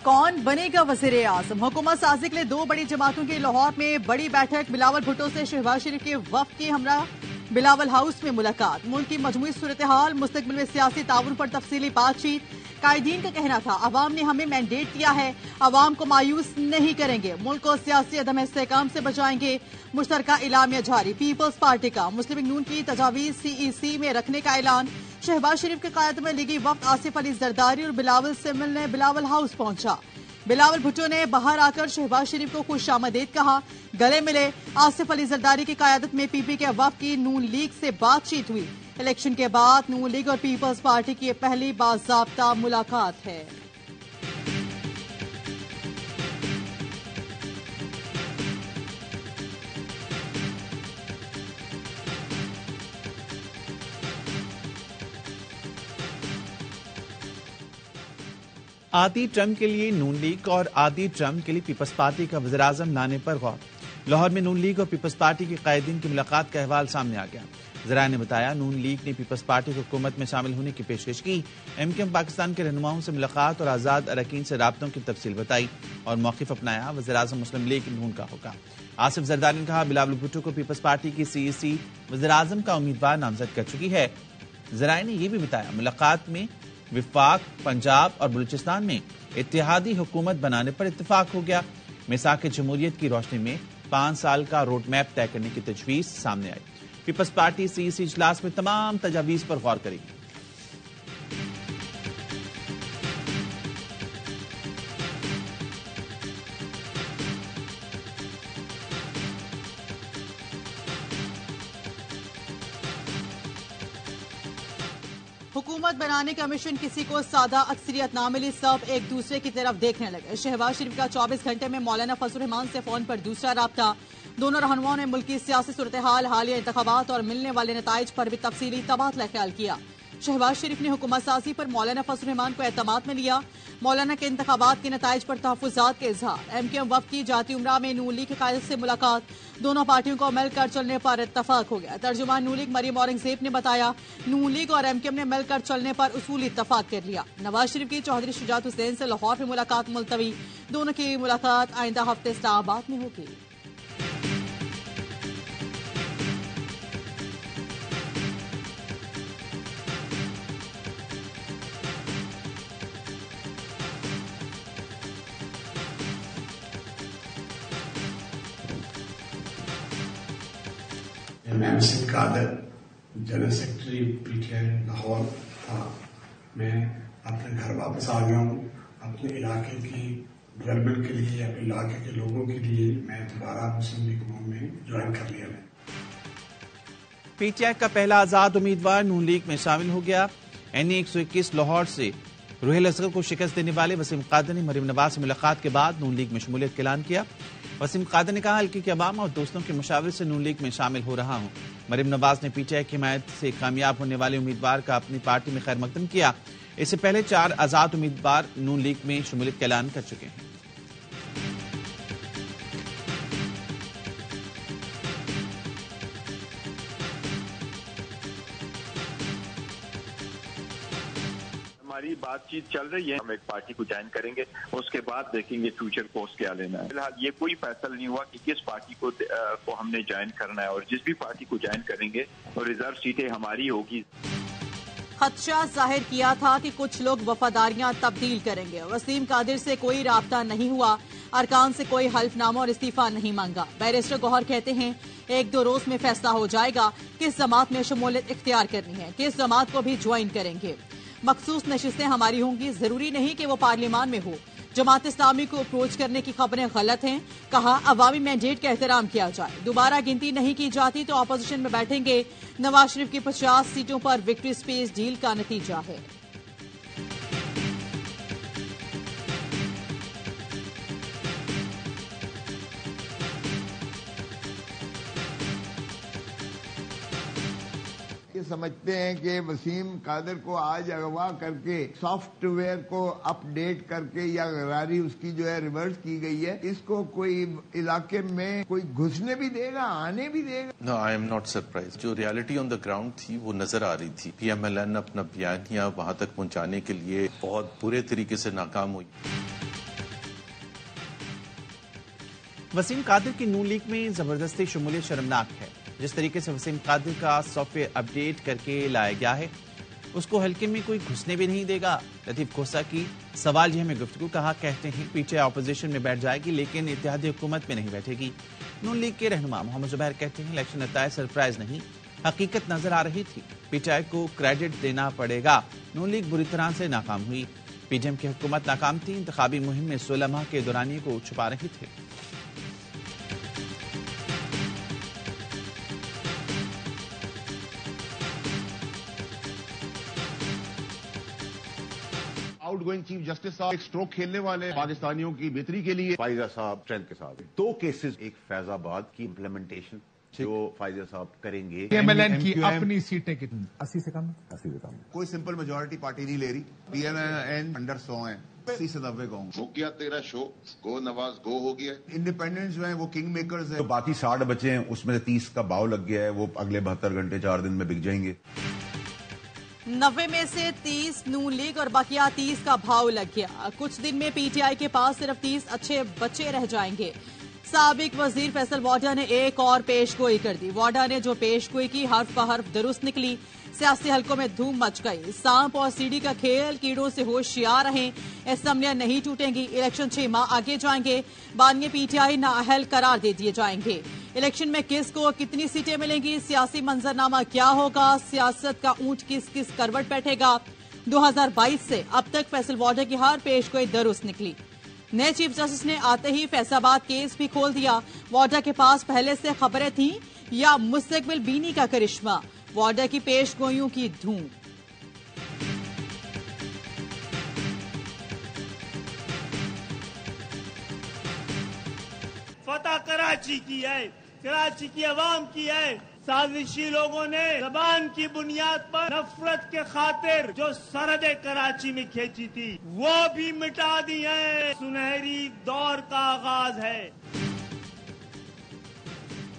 कौन बनेगा वज़ीर आज़म? हुकूमत साजी के लिए दो बड़ी जमातों की लाहौर में बड़ी बैठक। बिलावल भुट्टो से शहबाज शरीफ के वफ्द की हमरा बिलावल हाउस में मुलाकात। मुल्क की मजमूई सूरत हाल, मुस्तकबिल में सियासी ताउन पर तफसीली बातचीत। कायदीन का कहना था, अवाम ने हमें मैंडेट दिया है, अवाम को मायूस नहीं करेंगे, मुल्क को सियासी अदम इस्तेहकाम से बचाएंगे। मुश्तरका इलामिया जारी। पीपल्स पार्टी का मुस्लिम लीग नून की तजावीज CEC में रखने का ऐलान। शहबाज शरीफ की क़यादत में लीगी वफ्द आसिफ अली जरदारी और बिलावल से मिलने बिलावल हाउस पहुंचा। बिलावल भुट्टो ने बाहर आकर शहबाज शरीफ को खुशामदीद कहा, गले मिले। आसिफ अली जरदारी की क़यादत में PP के वफ्द की नून लीग से बातचीत हुई। इलेक्शन के बाद नून लीग और पीपल्स पार्टी की पहली बाज़ाब्ता मुलाकात है। आधी ट्रम्प के लिए नून लीग और आधी ट्रम्प के लिए पीपल्स पार्टी का वज़ीर आज़म लाने पर गौर। लाहौर में नून लीग और पीपल्स पार्टी के कायदीन की मुलाकात का अहवाल सामने आ गया। ज़राए ने बताया, नून लीग ने पीपल्स पार्टी को हुकूमत में शामिल होने की पेशकश की। MKM पाकिस्तान के रहनुमाओं से मुलाकात और आज़ाद अरकान से राब्तों की तफसील बताई और मौक़िफ़ अपनाया। वज़ीर आज़म मुस्लिम लीग नून का होगा। आसिफ जरदारी ने कहा, बिलावल भुट्टो को पीपल्स पार्टी की CEC वज़ीर आज़म का उम्मीदवार नामजद कर चुकी है। ज़राए ने यह भी बताया, मुलाकात में विफाक, पंजाब और बलूचिस्तान में इत्तेहादी हुकूमत बनाने पर इत्तेफाक हो गया। मिसाक जमहूरियत की रोशनी में 5 साल का रोड मैप तय करने की तजवीज सामने आई। पीपल्स पार्टी CEC इजलास में तमाम तजावीज पर गौर करेगी। हुकूमत बनाने का मिशन किसी को सादा अक्सरियत ना मिली, सब एक दूसरे की तरफ देखने लगे। शहबाज शरीफ का 24 घंटे में मौलाना फजल रहमान से फोन पर दूसरा राब्ता। दोनों रहनुमाओं ने मुल्क की सियासी सूरत हाल, हालिया इंतखाबात और मिलने वाले नताइज पर भी तफसीली तबादला ख्याल किया। शहबाज शरीफ ने हुकूमत साजी पर मौलाना फजल रहमान को एतमाद में लिया। मौलाना के इंतखाबात के नताइज पर तहफ़्फ़ुज़ात के इजहार। MKM वफ़द की जाती उमरा में नून लीग की क़यादत से मुलाकात। दोनों पार्टियों को मिलकर चलने पर इत्तफाक हो गया। तर्जुमान नून लीग मरियम औरंगज़ेब ने बताया, नून लीग और MKM ने मिलकर चलने पर उसूली इत्तफाक कर लिया। नवाज शरीफ की चौधरी शुजात हुसैन से लाहौर में मुलाकात मुलतवी। दोनों की मुलाकात आइंदा हफ्ते इस्लामाबाद में होगी। मैं Singh Qadir, general secretary PTI Lahore था। मैं अपने घर वापस आ गया हूँ। अपने इलाके की डेवलपमेंट के लिए, अपने इलाके के लोगों के लिए मैं दोबारा मुस्लिम लीग में ज्वाइन कर लिया। PTI का पहला आजाद उम्मीदवार नून लीग में शामिल हो गया। NE 121 लाहौर से रुहेल असगर को शिकस्त देने वाले वसीम कादर ने मरीम नवाज से मुलाकात के बाद नून लीग में शमूलियत का ऐलान किया। वसीम कादर ने कहा, हल्के के अवाम और दोस्तों के मशावरे से नून लीग में शामिल हो रहा हूं। मरीम नवाज ने PTI की हिमायत से कामयाब होने वाले उम्मीदवार का अपनी पार्टी में खैर मकदम किया। इससे पहले 4 आजाद उम्मीदवार नून लीग में शमूलियत का ऐलान कर चुके हैं। हमारी बातचीत चल रही है, हम एक पार्टी को ज्वाइन करेंगे, उसके बाद देखेंगे फ्यूचर कोर्स क्या लेना है। फिलहाल ये कोई फैसला नहीं हुआ कि किस पार्टी को हमने ज्वाइन करना है, और जिस भी पार्टी को ज्वाइन करेंगे और रिजर्व सीटें हमारी होगी। खदशा जाहिर किया था कि कुछ लोग वफादारियां तब्दील करेंगे। वसीम कादिर से कोई राब्ता नहीं हुआ, अरकान से कोई हल्फनामा और इस्तीफा नहीं मांगा। बैरिस्टर गौहर कहते हैं, 1-2 रोज में फैसला हो जाएगा किस जमात में शमूलियत इख्तियार करनी है, किस जमात को भी ज्वाइन करेंगे। मखसूस नशिस्तें हमारी होंगी, जरूरी नहीं कि वो पार्लियामान में हो। जमात इस्लामी को अप्रोच करने की खबरें गलत हैं। कहा, अवामी मैंडेट का एहतराम किया जाए। दोबारा गिनती नहीं की जाती तो अपोजिशन में बैठेंगे। नवाज शरीफ की 50 सीटों पर विक्ट्री स्पेस डील का नतीजा है। समझते हैं कि वसीम कादर को आज अगवा करके सॉफ्टवेयर को अपडेट करके या गरारी उसकी जो है रिवर्स की गई है, इसको कोई इलाके में कोई घुसने भी देगा, आने भी देगा। No, I am not surprise. जो रियलिटी ऑन द ग्राउंड थी वो नजर आ रही थी। PMLN अपना बयानिया वहां तक पहुंचाने के लिए बहुत बुरे तरीके से नाकाम हुई। वसीम कादिर की नून लीग में जबरदस्ती शमूलियत शर्मनाक है। जिस तरीके से वसीम कादिर का सॉफ्टवेयर अपडेट करके लाया गया है, उसको हल्के में कोई घुसने भी नहीं देगा। लतीफ कोसा की सवाल यह में गुफ्तगू कहा, कहते हैं पीटीआई ऑपोजिशन में बैठ जाएगी लेकिन इत्तेहादी हुकूमत में नहीं बैठेगी। नून लीग के रहनुमा मोहम्मद जुबैर कहते हैं इलेक्शन नतायज सरप्राइज नहीं, हकीकत नजर आ रही थी। पीटीआई को क्रेडिट देना पड़ेगा, नून लीग बुरी तरह से नाकाम हुई। पीडीएम की हुकूमत नाकाम थी, इंतखाबी मुहिम में 16 माह के दौरानिए को छुपा रहे थे। आउटगोइंग चीफ जस्टिस साहब एक स्ट्रोक खेलने वाले पाकिस्तानियों की बेहतरी के लिए फाइजा साहब स्ट्रेंथ के साथ 2 केसेस, एक फैजाबाद की इम्प्लीमेंटेशन जो फाइजा साहब करेंगे, एमएलएन की अपनी सीटें कितनी 80 से कम, कोई सिंपल मेजोरिटी पार्टी नहीं ले रही। पीएमएन अंडर 100 है, 80 से 90 गाँव हो गया तेरा शो, गो नवाज गो हो गया। इंडिपेंडेंस जो है वो किंग मेकर्स है। तो बाकी 60 बचे हैं, उसमें 30 का भाव लग गया है, वो अगले 72 घंटे 4 दिन में बिक जाएंगे। 90 में से 30 नून लीग और बकिया 30 का भाव लग गया। कुछ दिन में पीटीआई के पास सिर्फ 30 अच्छे बच्चे रह जाएंगे। साबिक वजीर फैसल वाडा ने एक और पेशगोई कर दी। वाडा ने जो पेशगोई की हर्फ ब हर्फ दुरुस्त निकली। सियासी हलकों में धूम मच गई। सांप और सीढ़ी का खेल, कीड़ों से होशियार रहें, असेंबलियां नहीं टूटेंगी। इलेक्शन 6 माह आगे जाएंगे। बानिए पीटीआई नाअहल करार दे दिए जाएंगे। इलेक्शन में किसको कितनी सीटें मिलेंगी, सियासी मंजरनामा क्या होगा, सियासत का ऊंट किस किस करवट बैठेगा। 2022 से अब तक फैसल वाडा की हर पेशगोई दुरुस्त निकली। नए चीफ जस्टिस ने आते ही फैसलाबाद केस भी खोल दिया। वाडा के पास पहले से खबरें थीं या मुस्तकबिल बीनी का करिश्मा। वाडा की पेशगोइयों की धूम। फतह कराची की है, कराची की आवाम की है। साजिशी लोगों ने जबान की बुनियाद पर नफरत के खातिर जो सरहद कराची में खींची थी वो भी मिटा दी है। सुनहरी दौर का आगाज है।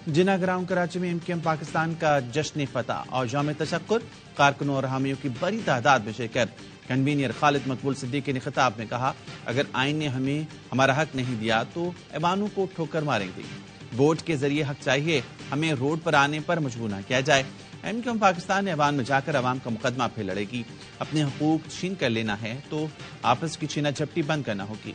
जिना ग्राउंड कराची में एमकेएम पाकिस्तान का जश्न फतह और जाम तशक्कुर, कारकुनों और हामियों की बड़ी तादाद में शिरकत। कन्वीनियर खालिद मकबूल सिद्दीकी ने खिताब में कहा, अगर आइन ने हमें हमारा हक नहीं दिया तो ऐवानों को ठोकर मारेंगे। वोट के जरिए हक चाहिए, हमें रोड पर आने पर मजबूर न किया जाए। एमकेएम पाकिस्तान ने ऐवान में जाकर अवाम का मुकदमा फिर लड़ेगी। अपने हकूक छीन कर लेना है तो आपस की छीना झपटी बंद करना होगी।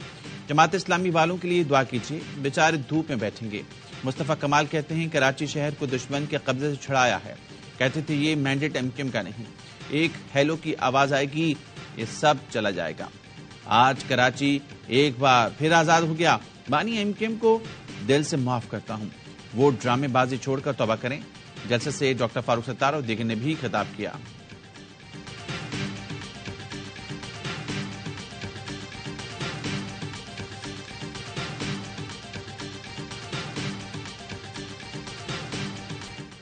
जमात इस्लामी वालों के लिए दुआ कीजिए, बेचारे धूप में बैठेंगे। मुस्तफा कमाल कहते हैं कराची शहर को दुश्मन के कब्जे से छुड़ाया है। कहते थे ये मैंडेट एमकेएम का नहीं, एक हेलो की आवाज आएगी, ये सब चला जाएगा। आज कराची एक बार फिर आजाद हो गया। बानी एमकेएम को दिल से माफ करता हूं, वो ड्रामेबाजी छोड़कर तौबा करें। जलसे से डॉक्टर फारूक सत्तार और दीगर ने भी खिताब किया।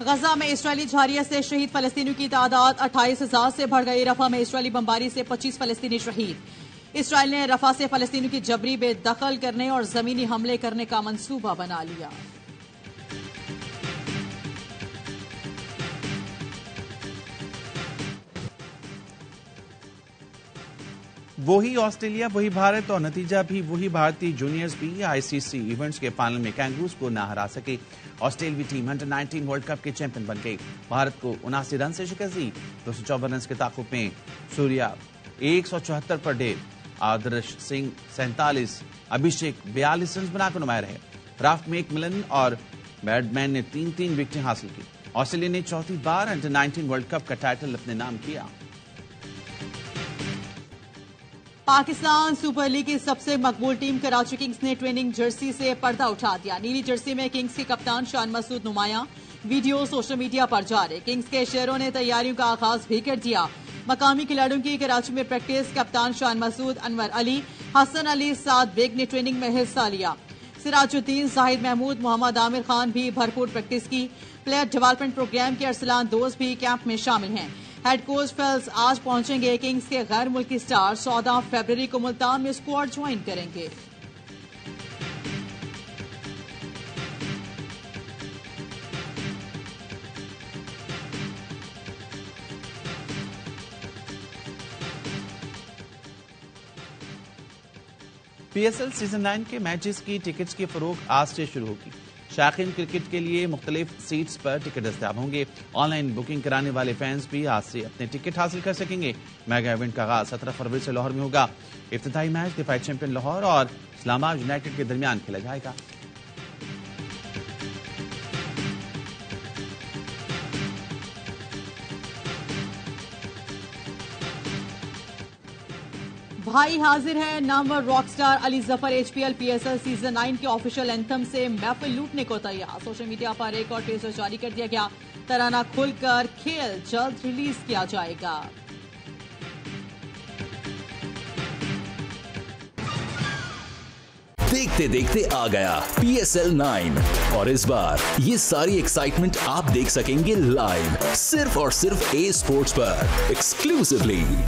गजा में इस्राएली झारिया से शहीद फलस्तीनियों की तादाद 28,000 से बढ़ गई। रफा में इस्राएली बमबारी से 25 फलस्तीनी शहीद। इसराइल ने रफा से फलस्तीनियों की जबरी बेदखल करने और जमीनी हमले करने का मंसूबा बना लिया। वही ऑस्ट्रेलिया, वही भारत और नतीजा भी वही। भारतीय जूनियर्स भी आईसीसी इवेंट्स के फाइनल में कैंगरूज को ना हरा सके। ऑस्ट्रेलियावी टीम अंडर 19 वर्ल्ड कप के चैंपियन बन गई। भारत को 79 रन से शिकस्त दी। 254 रन के ताकुब में सूर्या 174 पर डेल, आदर्श सिंह 47, अभिषेक 42 रन बनाकर नुमाया रहे। राफ्ट में 1 मिलन और बैडमैन ने 3-3 विकेटें हासिल की। ऑस्ट्रेलिया ने चौथी बार अंडर 19 वर्ल्ड कप का टाइटल अपने नाम किया। पाकिस्तान सुपर लीग की सबसे मकबूल टीम कराची किंग्स ने ट्रेनिंग जर्सी से पर्दा उठा दिया। नीली जर्सी में किंग्स के कप्तान शान मसूद नुमाया। वीडियो सोशल मीडिया पर जारी। किंग्स के शेयरों ने तैयारियों का आगाज भी कर दिया। मकामी खिलाड़ियों की कराची में प्रैक्टिस। कप्तान शान मसूद, अनवर अली, हसन अली साद बेग ने ट्रेनिंग में हिस्सा लिया। सिराजुद्दीन, जाहिद महमूद, मोहम्मद आमिर खान भी भरपूर प्रैक्टिस की। प्लेयर डेवलपमेंट प्रोग्राम के अरसलान दोस्त भी कैंप में शामिल हैं। हेड कोच फेल्स आज पहुंचेंगे। किंग्स के गैर मुल्की स्टार 14 फरवरी को मुल्तान में स्क्वाड ज्वाइन करेंगे। PSL सीजन 9 के मैचेस की टिकट्स की फरोख्त आज से शुरू होगी। शायकीन क्रिकेट के लिए मुख्तलिफ सीट्स पर टिकट दस्तयाब होंगे। ऑनलाइन बुकिंग कराने वाले फैंस भी आज से अपने टिकट हासिल कर सकेंगे। मेगा इवेंट का आगाज 17 फरवरी से लाहौर में होगा। इफ्तिताई मैच डिफेंडिंग चैंपियन लाहौर और इस्लामाबाद यूनाइटेड के दरमियान खेला जाएगा। भाई हाजिर है। Namvar Rockstar Ali Zafar HPL PSL season 9 के ऑफिशियल एंथम से महफिल लूटने को तैयार। सोशल मीडिया पर एक और टीजर जारी कर दिया गया। तराना खुलकर खेल जल्द रिलीज किया जाएगा। देखते देखते आ गया PSL 9 और इस बार ये सारी एक्साइटमेंट आप देख सकेंगे लाइव सिर्फ और सिर्फ A Sports पर एक्सक्लूसिवली।